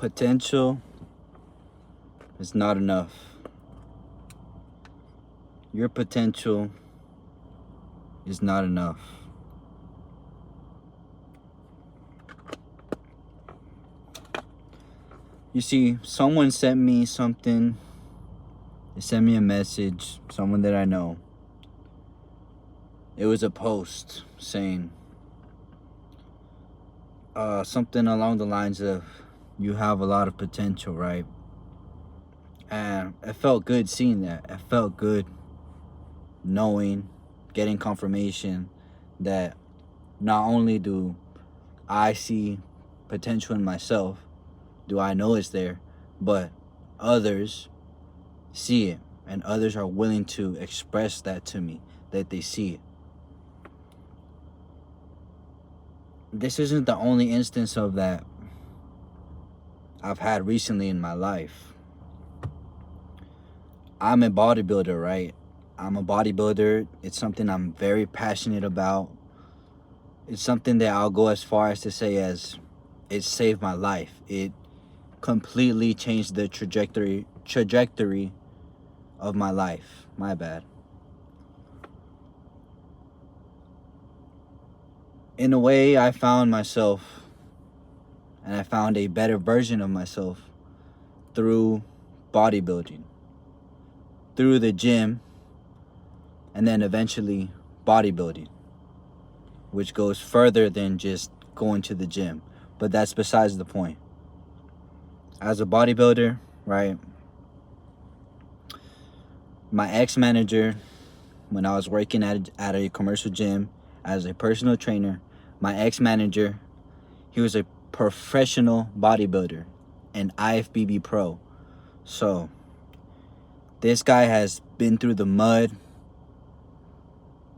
Potential is not enough. Your potential is not enough. You see, someone sent me something. They sent me a message, someone that I know. It was a post saying something along the lines of, you have a lot of potential, right? And it felt good seeing that. It felt good knowing, getting confirmation that not only do I see potential in myself, do I know it's there, but others see it, and others are willing to express that to me, that they see it. This isn't the only instance of that I've had recently in my life. I'm a bodybuilder, right? I'm a bodybuilder. It's something I'm very passionate about. It's something that I'll go as far as to say as it saved my life. It completely changed the trajectory of my life. My bad. In a way, I found myself, and I found a better version of myself through bodybuilding, through the gym, and then eventually bodybuilding, which goes further than just going to the gym. But that's besides the point. As a bodybuilder, right, my ex-manager, when I was working at a commercial gym as a personal trainer, my ex-manager, he was a professional bodybuilder, an IFBB pro. So this guy has been through the mud.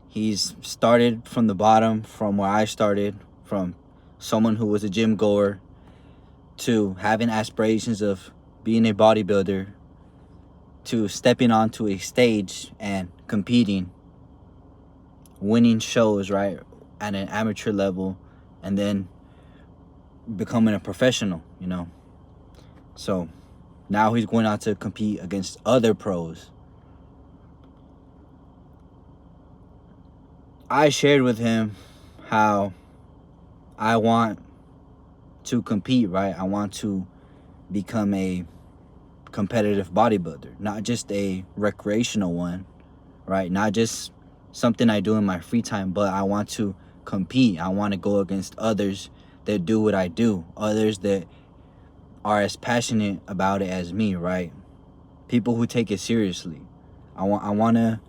He's started from the bottom, from where I started, from someone who was a gym goer to having aspirations of being a bodybuilder, to stepping onto a stage and competing, winning shows, right, at an amateur level, and then becoming a professional, you know. So now he's going out to compete against other pros. I shared with him how I want to compete, right? I want to become a competitive bodybuilder, not just a recreational one, right? Not just something I do in my free time, but I want to compete. I want to go against others that do what I do, others that are as passionate about it as me, right? People who take it seriously. I want to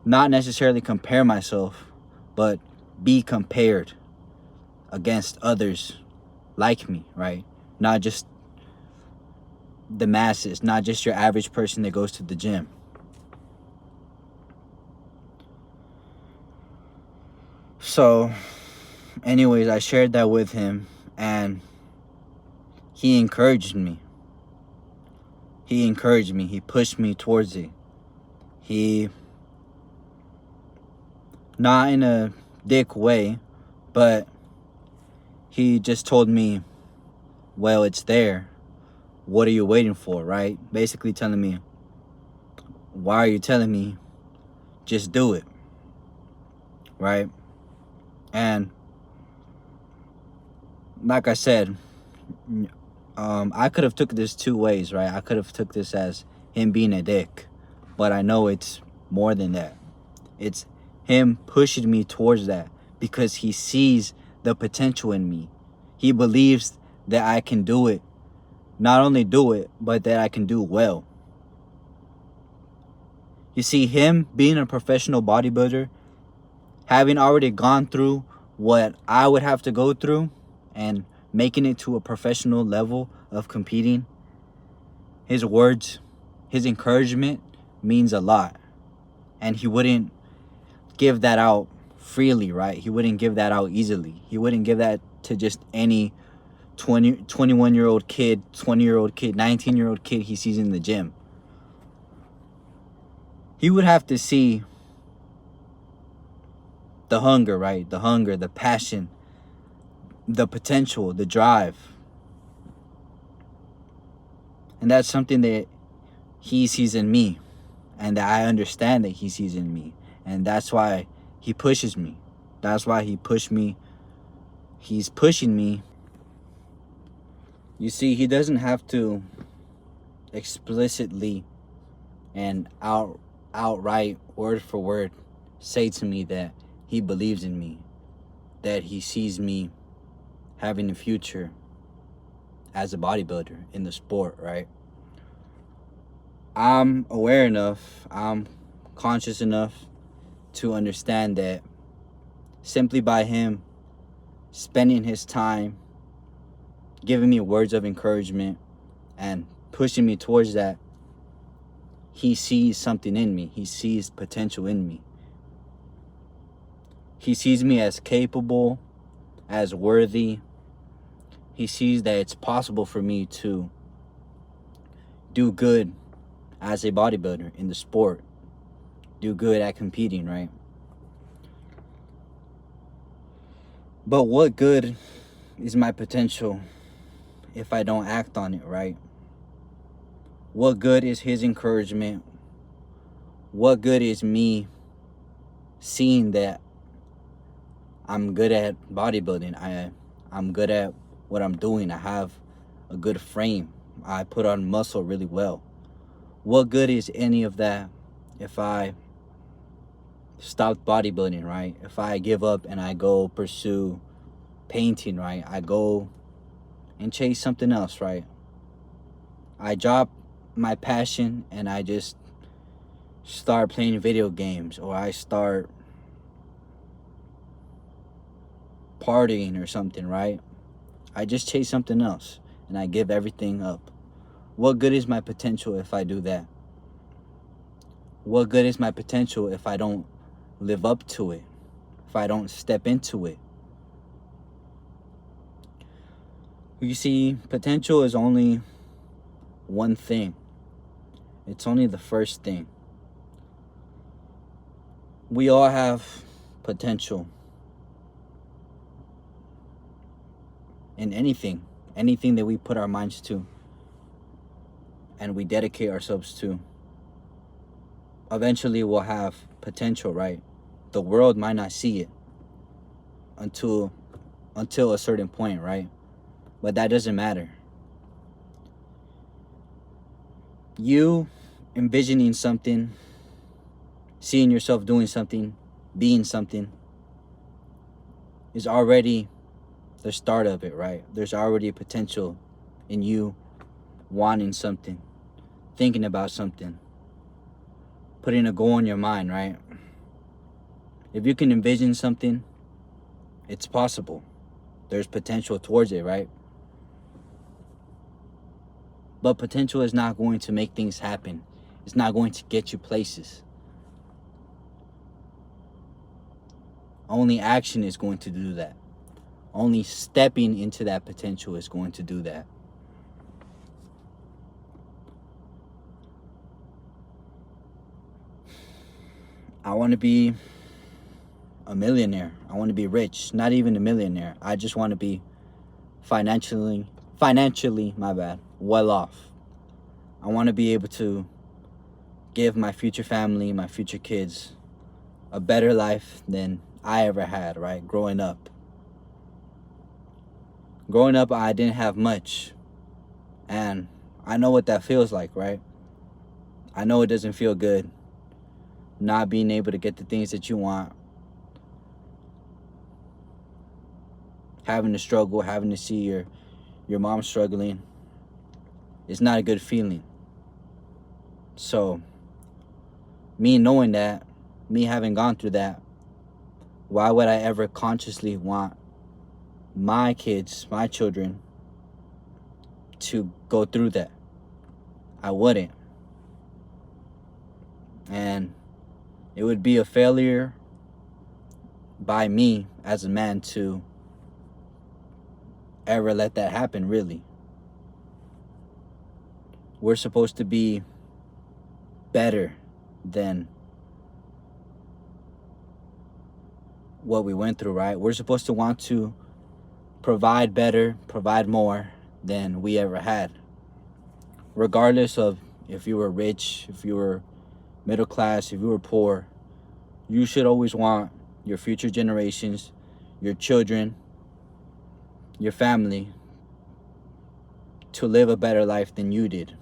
not necessarily compare myself, but be compared against others like me, right? Not just the masses, not just your average person that goes to the gym. So, anyways, I shared that with him, and he encouraged me. He pushed me towards it. He, not in a dick way, but he just told me, well, it's there. What are you waiting for, right? Basically telling me, why are you telling me? Just do it, right? And like I said, I could have took this two ways, right? I could have took this as him being a dick, but I know it's more than that. It's him pushing me towards that because he sees the potential in me. He believes that I can do it. Not only do it, but that I can do well. You see, him being a professional bodybuilder, having already gone through what I would have to go through and making it to a professional level of competing, his words, his encouragement means a lot. And he wouldn't give that out freely, right? He wouldn't give that out easily. He wouldn't give that to just any 21-year-old kid, 20-year-old kid, 19-year-old kid he sees in the gym. He would have to see the hunger, right? The hunger, the passion, the potential, the drive. And that's something that he sees in me, and that I understand that he sees in me. And that's why he pushes me. That's why he pushed me. He's pushing me. You see, he doesn't have to explicitly and outright, word for word, say to me that he believes in me, that he sees me having a future as a bodybuilder in the sport, right? I'm aware enough, I'm conscious enough to understand that simply by him spending his time giving me words of encouragement and pushing me towards that, he sees something in me. He sees potential in me. He sees me as capable, as worthy. He sees that it's possible for me to do good as a bodybuilder in the sport, do good at competing, right? But what good is my potential if I don't act on it, right? What good is his encouragement? What good is me seeing that I'm good at bodybuilding? I'm good at what I'm doing. I have a good frame. I put on muscle really well. What good is any of that if I stop bodybuilding, right? If I give up and I go pursue painting, right? I go and chase something else, right? I drop my passion and I just start playing video games, or I start partying or something, right? I just chase something else and I give everything up. What good is my potential if I do that? What good is my potential if I don't live up to it? If I don't step into it? You see, potential is only one thing. It's only the first thing. We all have potential in anything that we put our minds to and we dedicate ourselves to. Eventually we'll have potential, right? The world might not see it until a certain point, right? But that doesn't matter. You envisioning something, seeing yourself doing something, being something, is already the start of it, right? There's already a potential in you wanting something, thinking about something, putting a goal in your mind, right? If you can envision something, it's possible. There's potential towards it, right? But potential is not going to make things happen. It's not going to get you places. Only action is going to do that. Only stepping into that potential is going to do that. I want to be a millionaire. I want to be rich. Not even a millionaire. I just want to be financially, well off. I want to be able to give my future family, my future kids, a better life than I ever had, right? Growing up, I didn't have much. And I know what that feels like, right? I know it doesn't feel good not being able to get the things that you want. Having to struggle, having to see your mom struggling. It's not a good feeling. So, me knowing that, me having gone through that, why would I ever consciously want my kids, my children, to go through that? I wouldn't. And it would be a failure by me as a man to ever let that happen, really. We're supposed to be better than what we went through, right? We're supposed to want to provide better, provide more than we ever had. regardless of if you were rich, if you were middle class, if you were poor, you should always want your future generations, your children, your family to live a better life than you did.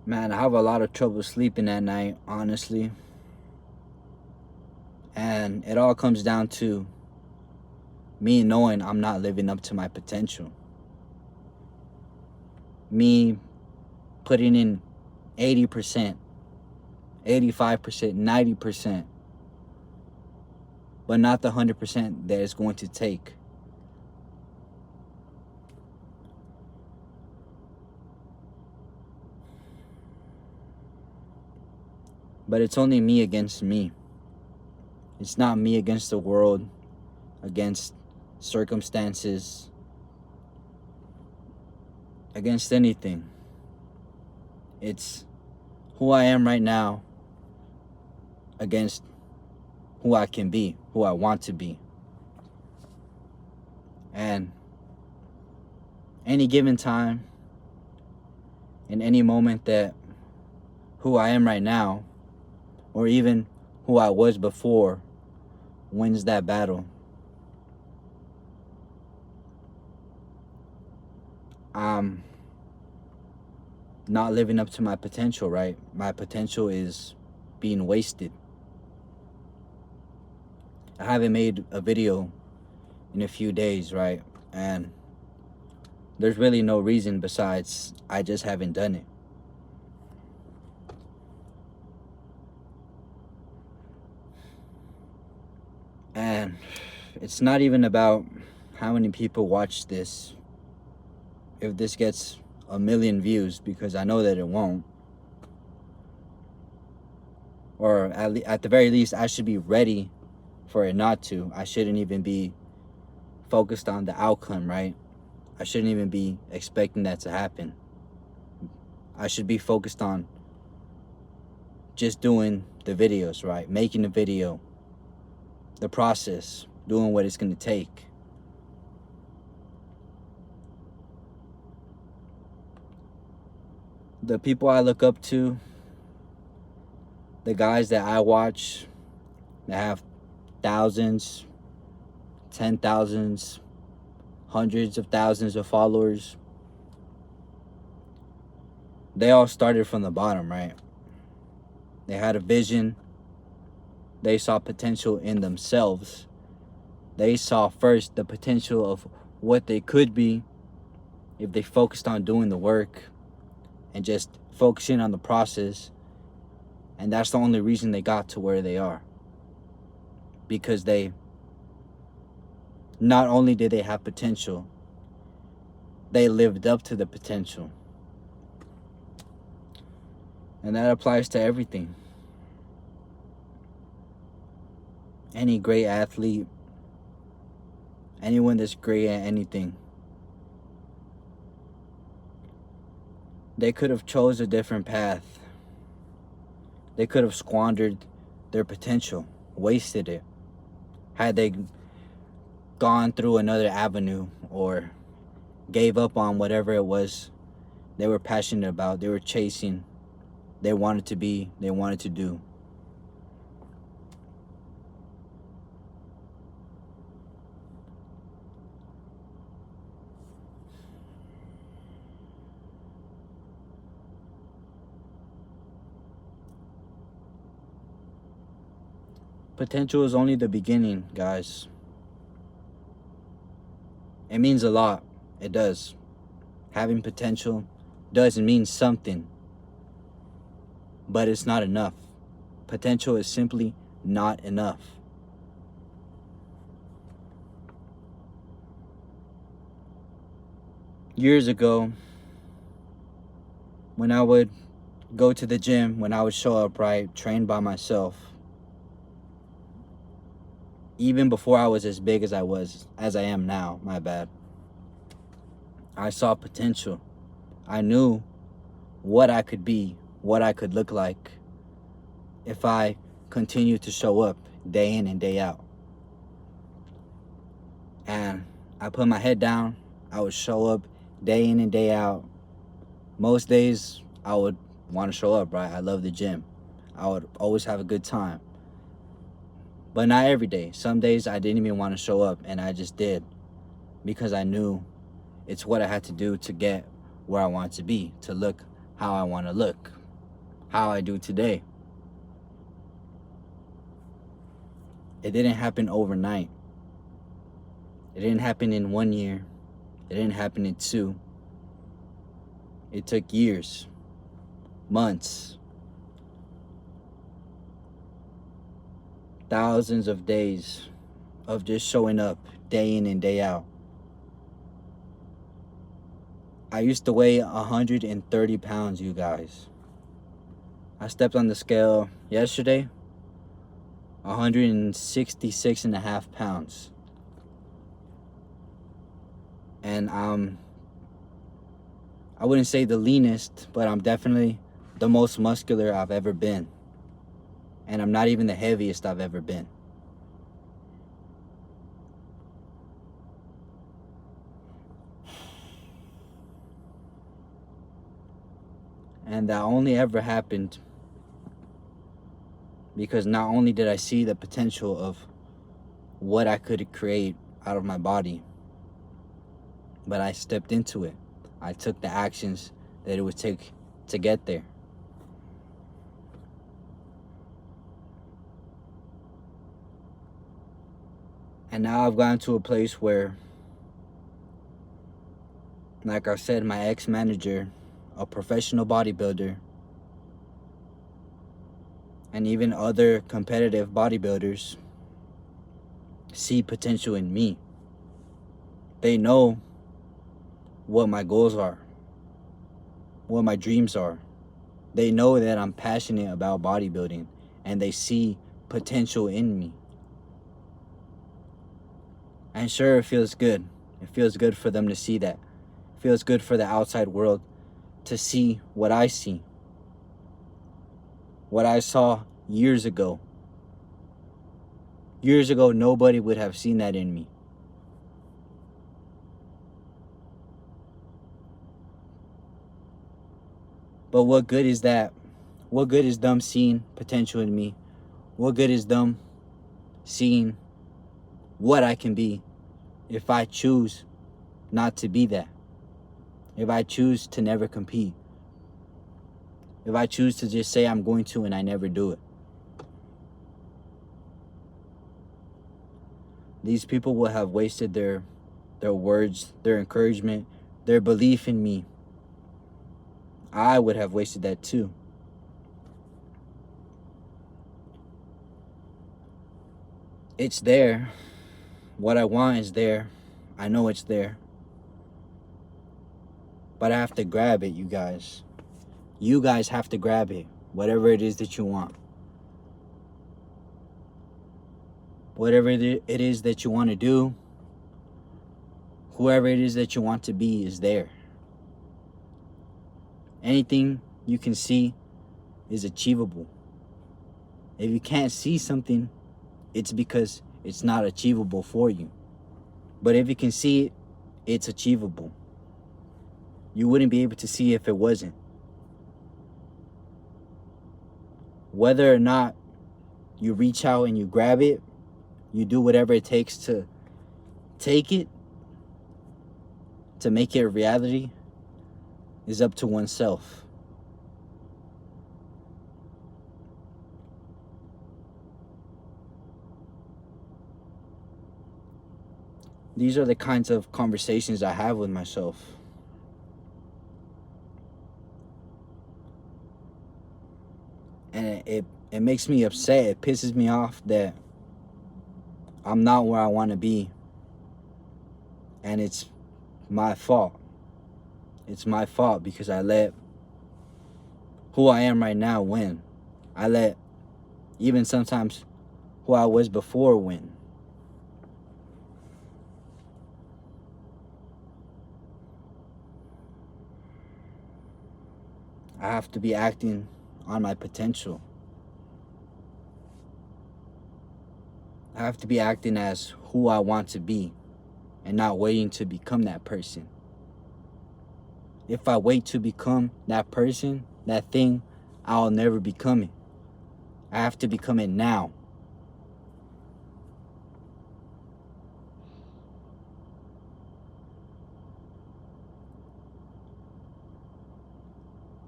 Man, I have a lot of trouble sleeping at night, honestly. And it all comes down to me knowing I'm not living up to my potential. Me putting in 80%, 85%, 90%, but not the 100% that it's going to take. But it's only me against me. It's not me against the world, against circumstances, against anything. It's who I am right now against who I can be, who I want to be. And any given time, in any moment, that who I am right now, or even who I was before, wins that battle, I'm not living up to my potential, right? My potential is being wasted. I haven't made a video in a few days, right? And there's really no reason besides I just haven't done it. And it's not even about how many people watch this. If this gets 1 million views, because I know that it won't, or at the very least, I should be ready for it not to. I shouldn't even be focused on the outcome, right? I shouldn't even be expecting that to happen. I should be focused on just doing the videos, right? Making the video, the process, doing what it's going to take. The people I look up to, the guys that I watch that have thousands, 10,000s, hundreds of thousands of followers, they all started from the bottom, right? They had a vision. They saw potential in themselves. They saw first the potential of what they could be if they focused on doing the work and just focusing on the process. And that's the only reason they got to where they are. Because they, not only did they have potential, they lived up to the potential. And that applies to everything. Any great athlete, anyone that's great at anything, they could have chose a different path. They could have squandered their potential, wasted it, had they gone through another avenue or gave up on whatever it was they were passionate about, they were chasing, they wanted to be, they wanted to do. Potential is only the beginning, guys. It means a lot. It does. Having potential does mean something, but it's not enough. Potential is simply not enough. Years ago, when I would go to the gym, when I would show up, right, train by myself, even before I was as big as I am now, my bad, I saw potential. I knew what I could be, what I could look like if I continued to show up day in and day out. And I put my head down. I would show up day in and day out. Most days I would want to show up, right? I love the gym. I would always have a good time. But not every day. Some days I didn't even want to show up, and I just did because I knew it's what I had to do to get where I want to be, to look how I want to look, how I do today. It didn't happen overnight. It didn't happen in 1 year. It didn't happen in 2. It took years, months, thousands of days of just showing up day in and day out. I used to weigh 130 pounds, you guys. I stepped on the scale yesterday, 166 and a half pounds. And I wouldn't say the leanest, but I'm definitely the most muscular I've ever been. And I'm not even the heaviest I've ever been. And that only ever happened because not only did I see the potential of what I could create out of my body, but I stepped into it. I took the actions that it would take to get there. And now I've gotten to a place where, like I said, my ex-manager, a professional bodybuilder, and even other competitive bodybuilders see potential in me. They know what my goals are, what my dreams are. They know that I'm passionate about bodybuilding, and they see potential in me. And sure, it feels good. It feels good for them to see that. It feels good for the outside world to see what I see. What I saw years ago. Years ago, nobody would have seen that in me. But what good is that? What good is them seeing potential in me? What good is them seeing what I can be if I choose not to be that? If I choose to never compete? If I choose to just say I'm going to and I never do it? These people will have wasted their words, their encouragement, their belief in me. I would have wasted that too. It's there. What I want is there. I know it's there. But I have to grab it, you guys. You guys have to grab it. Whatever it is that you want. Whatever it is that you want to do. Whoever it is that you want to be is there. Anything you can see is achievable. If you can't see something, it's because it's not achievable for you. But if you can see it, it's achievable. You wouldn't be able to see if it wasn't. Whether or not you reach out and you grab it, you do whatever it takes to take it, to make it a reality, is up to oneself. These are the kinds of conversations I have with myself. And it makes me upset. It pisses me off that I'm not where I want to be. And it's my fault. It's my fault because I let who I am right now win. I let even sometimes who I was before win. I have to be acting on my potential. I have to be acting as who I want to be and not waiting to become that person. If I wait to become that person, that thing, I'll never become it. I have to become it now.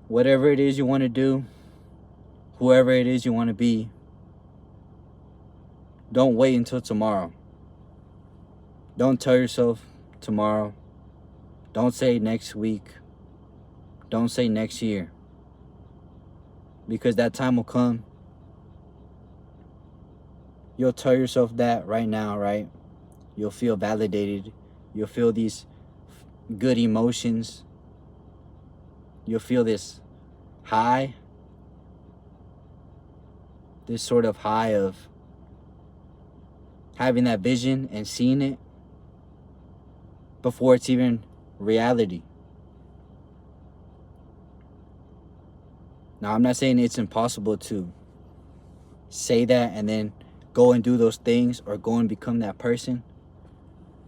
Whatever it is you want to do, whoever it is you want to be, don't wait until tomorrow. Don't tell yourself tomorrow. Don't say next week. Don't say next year. Because that time will come. You'll tell yourself that right now, right? You'll feel validated. You'll feel these good emotions. You'll feel this high. This sort of high of having that vision and seeing it before it's even reality. Now, I'm not saying it's impossible to say that and then go and do those things or go and become that person,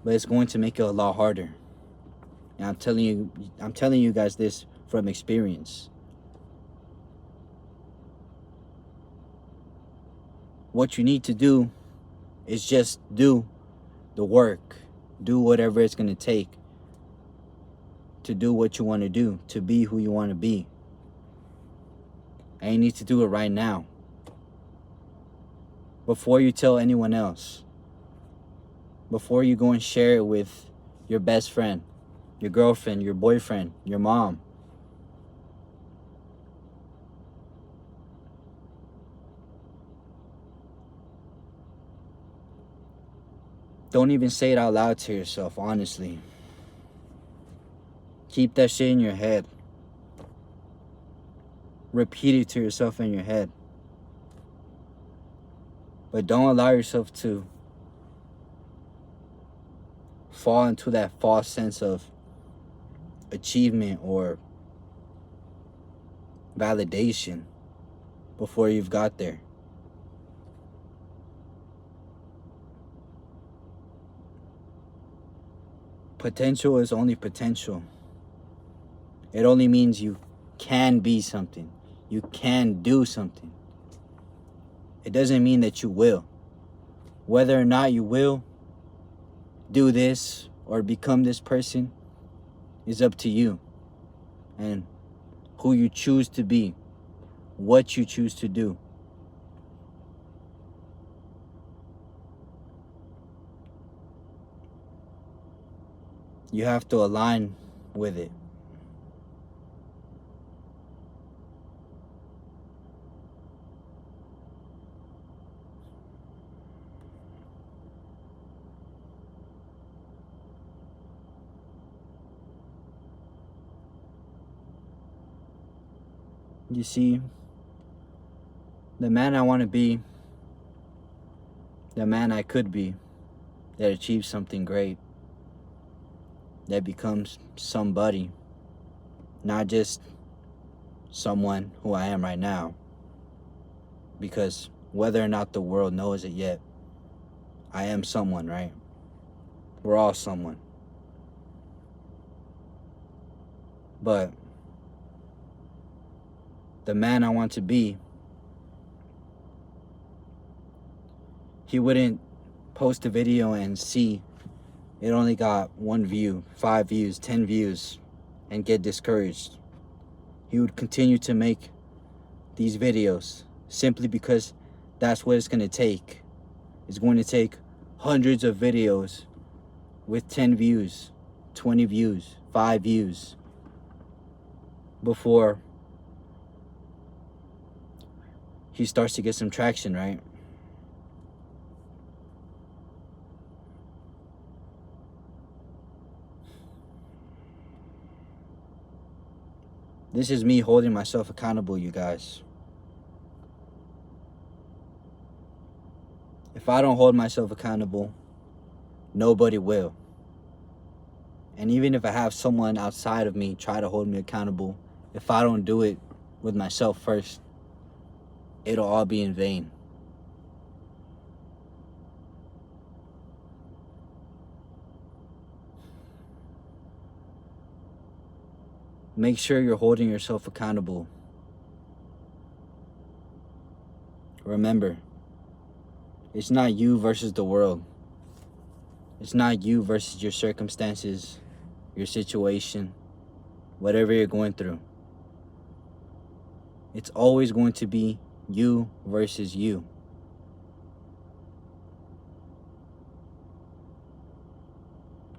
but it's going to make it a lot harder. And I'm telling you guys this from experience. What you need to do is just do the work. Do whatever it's going to take to do what you want to do, to be who you want to be. And you need to do it right now. Before you tell anyone else. Before you go and share it with your best friend, your girlfriend, your boyfriend, your mom. Don't even say it out loud to yourself, honestly. Keep that shit in your head. Repeat it to yourself in your head. But don't allow yourself to fall into that false sense of achievement or validation before you've got there. Potential is only potential. It only means you can be something. You can do something. It doesn't mean that you will. Whether or not you will do this or become this person is up to you. And who you choose to be, what you choose to do. You have to align with it. You see, the man I want to be, the man I could be, that achieves something great, that becomes somebody, not just someone who I am right now. Because whether or not the world knows it yet, I am someone, right? We're all someone. But the man I want to be, he wouldn't post a video and see it only got 1 view, 5 views, 10 views, and get discouraged. He would continue to make these videos simply because that's what it's going to take. It's going to take hundreds of videos with 10 views, 20 views, 5 views before he starts to get some traction, right? This is me holding myself accountable, you guys. If I don't hold myself accountable, nobody will. And even if I have someone outside of me try to hold me accountable, if I don't do it, with myself first, it'll all be in vain. Make sure you're holding yourself accountable. Remember, it's not you versus the world. It's not you versus your circumstances, your situation, whatever you're going through. It's always going to be you versus you.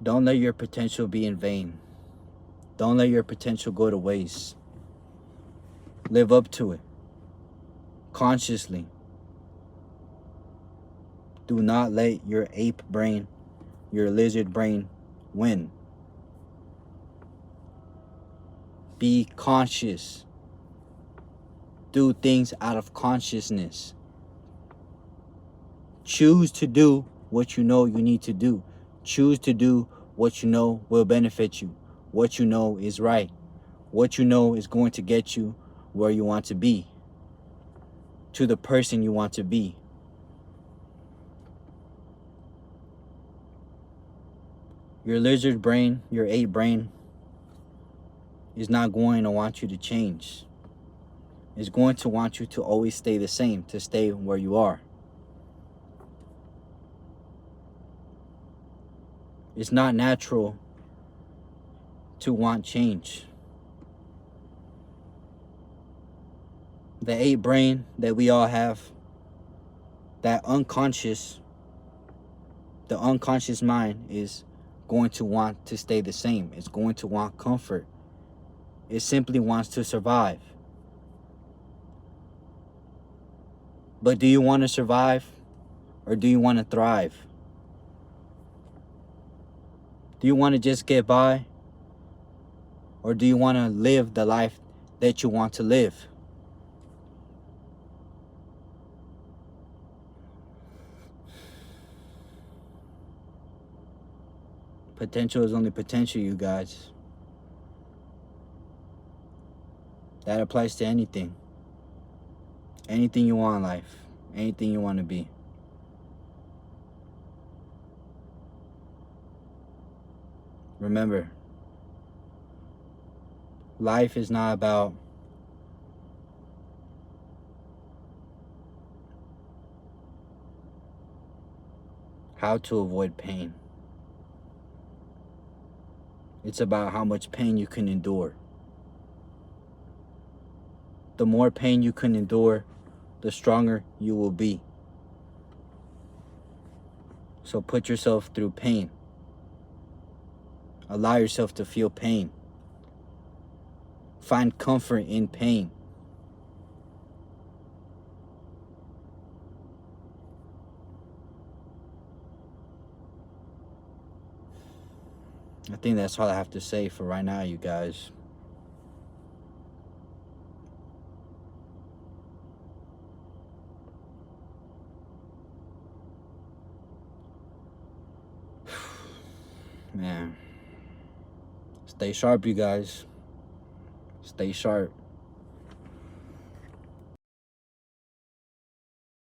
Don't let your potential be in vain. Don't let your potential go to waste. Live up to it consciously. Do not let your ape brain, your lizard brain win. Be conscious. Do things out of consciousness. Choose to do what you know you need to do. Choose to do what you know will benefit you. What you know is right. What you know is going to get you where you want to be. To the person you want to be. Your lizard brain, your ape brain, is not going to want you to change. It's going to want you to always stay the same, to stay where you are. It's not natural to want change. The ape brain that we all have, that unconscious, the unconscious mind is going to want to stay the same. It's going to want comfort. It simply wants to survive. But do you want to survive or do you want to thrive? Do you want to just get by or do you want to live the life that you want to live? Potential is only potential, you guys. That applies to anything. Anything you want in life. Anything you want to be. Remember, life is not about how to avoid pain. It's about how much pain you can endure. The more pain you can endure, the stronger you will be. So put yourself through pain. Allow yourself to feel pain. Find comfort in pain. I think that's all I have to say for right now, you guys. Man. Stay sharp, you guys. Stay sharp.